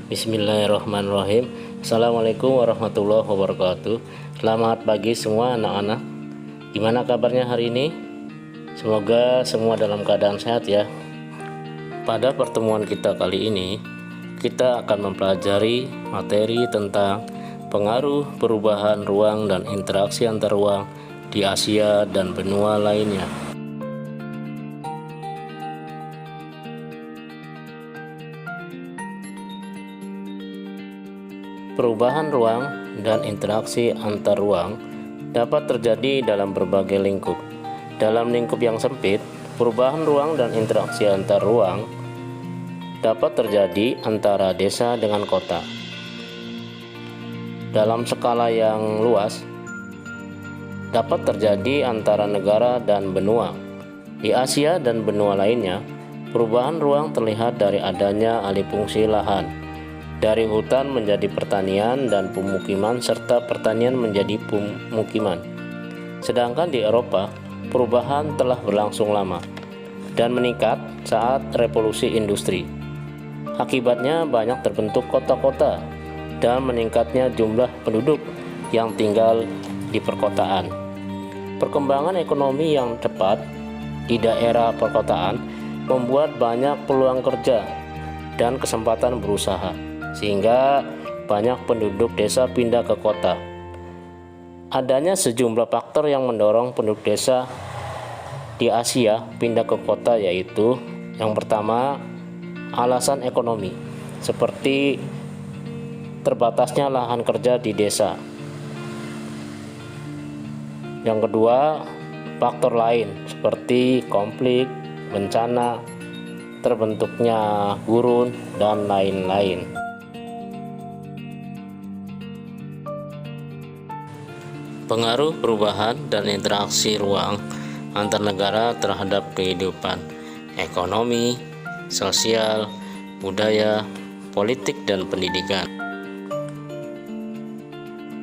Bismillahirrahmanirrahim. Assalamualaikum warahmatullahi wabarakatuh. Selamat pagi semua anak-anak. Gimana kabarnya hari ini? Semoga semua dalam keadaan sehat ya. Pada pertemuan kita kali ini, kita akan mempelajari materi tentang pengaruh perubahan ruang dan interaksi antar ruang di Asia dan benua lainnya. Perubahan ruang dan interaksi antar ruang dapat terjadi dalam berbagai lingkup. Dalam lingkup yang sempit, perubahan ruang dan interaksi antar ruang dapat terjadi antara desa dengan kota. Dalam skala yang luas, dapat terjadi antara negara dan benua. Di Asia dan benua lainnya, perubahan ruang terlihat dari adanya alih fungsi lahan, dari hutan menjadi pertanian dan pemukiman, serta pertanian menjadi pemukiman. Sedangkan di Eropa, perubahan telah berlangsung lama dan meningkat saat revolusi industri. Akibatnya banyak terbentuk kota-kota dan meningkatnya jumlah penduduk yang tinggal di perkotaan. Perkembangan ekonomi yang cepat di daerah perkotaan membuat banyak peluang kerja dan kesempatan berusaha, sehingga banyak penduduk desa pindah ke kota. Adanya sejumlah faktor yang mendorong penduduk desa di Asia pindah ke kota, yaitu yang pertama, alasan ekonomi, seperti terbatasnya lahan kerja di desa. Yang kedua, faktor lain seperti konflik, bencana, terbentuknya gurun, dan lain-lain. Pengaruh perubahan dan interaksi ruang antar negara terhadap kehidupan ekonomi, sosial, budaya, politik, dan pendidikan.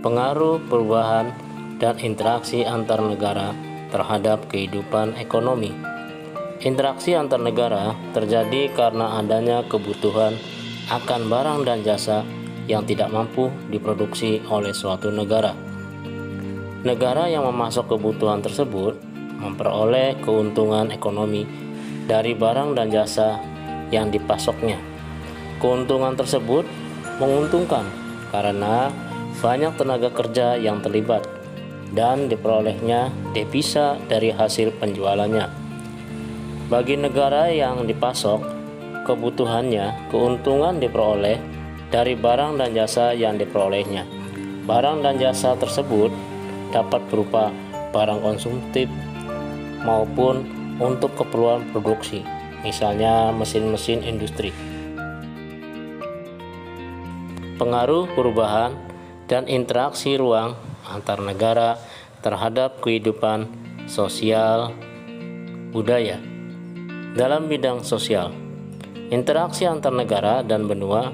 Pengaruh perubahan dan interaksi antar negara terhadap kehidupan ekonomi. Interaksi antar negara terjadi karena adanya kebutuhan akan barang dan jasa yang tidak mampu diproduksi oleh suatu negara. Negara yang memasok kebutuhan tersebut memperoleh keuntungan ekonomi dari barang dan jasa yang dipasoknya. Keuntungan tersebut menguntungkan karena banyak tenaga kerja yang terlibat dan diperolehnya devisa dari hasil penjualannya. Bagi negara yang dipasok kebutuhannya, keuntungan diperoleh dari barang dan jasa yang diperolehnya. Barang dan jasa tersebut dapat berupa barang konsumtif maupun untuk keperluan produksi, misalnya mesin-mesin industri. Pengaruh perubahan dan interaksi ruang antar negara terhadap kehidupan sosial budaya. Dalam bidang sosial, interaksi antar negara dan benua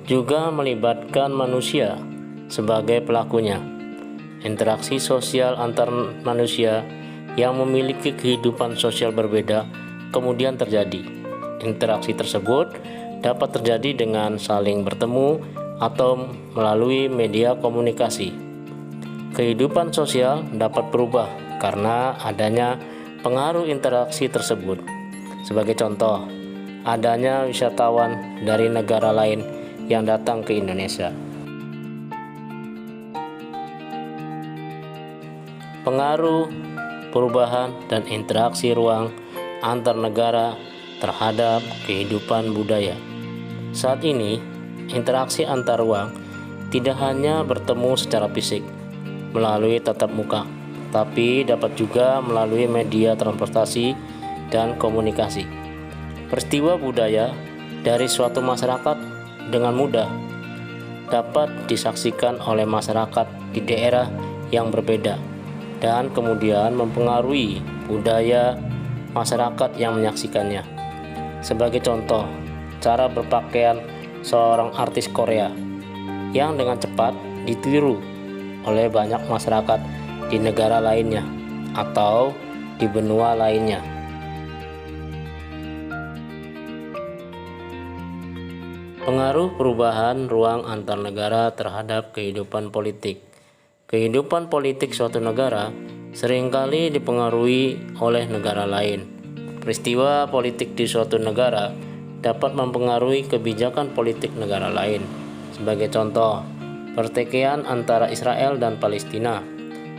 juga melibatkan manusia sebagai pelakunya. Interaksi sosial antar manusia yang memiliki kehidupan sosial berbeda kemudian terjadi. Interaksi tersebut dapat terjadi dengan saling bertemu atau melalui media komunikasi. Kehidupan sosial dapat berubah karena adanya pengaruh interaksi tersebut. Sebagai contoh, adanya wisatawan dari negara lain yang datang ke Indonesia. Pengaruh perubahan dan interaksi ruang antar negara terhadap kehidupan budaya. Saat ini, interaksi antar ruang tidak hanya bertemu secara fisik melalui tatap muka, tapi dapat juga melalui media transportasi dan komunikasi. Peristiwa budaya dari suatu masyarakat dengan mudah dapat disaksikan oleh masyarakat di daerah yang berbeda dan kemudian mempengaruhi budaya masyarakat yang menyaksikannya. Sebagai contoh, cara berpakaian seorang artis Korea yang dengan cepat ditiru oleh banyak masyarakat di negara lainnya atau di benua lainnya. Pengaruh perubahan ruang antar negara terhadap kehidupan politik. Kehidupan politik suatu negara seringkali dipengaruhi oleh negara lain. Peristiwa politik di suatu negara dapat mempengaruhi kebijakan politik negara lain. Sebagai contoh, pertikaian antara Israel dan Palestina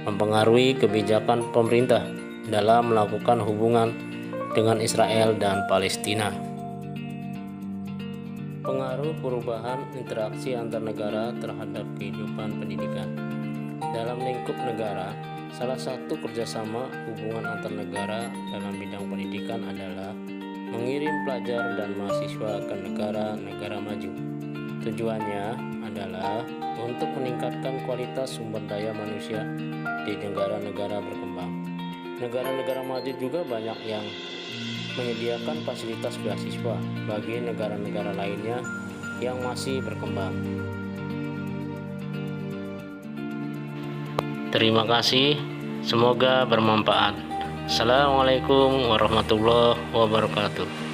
mempengaruhi kebijakan pemerintah dalam melakukan hubungan dengan Israel dan Palestina. Pengaruh perubahan interaksi antar negara terhadap kehidupan pendidikan. Dalam lingkup negara, salah satu kerjasama hubungan antar negara dalam bidang pendidikan adalah mengirim pelajar dan mahasiswa ke negara-negara maju. Tujuannya adalah untuk meningkatkan kualitas sumber daya manusia di negara-negara berkembang. Negara-negara maju juga banyak yang menyediakan fasilitas beasiswa bagi negara-negara lainnya yang masih berkembang. Terima kasih, semoga bermanfaat. Assalamualaikum warahmatullahi wabarakatuh.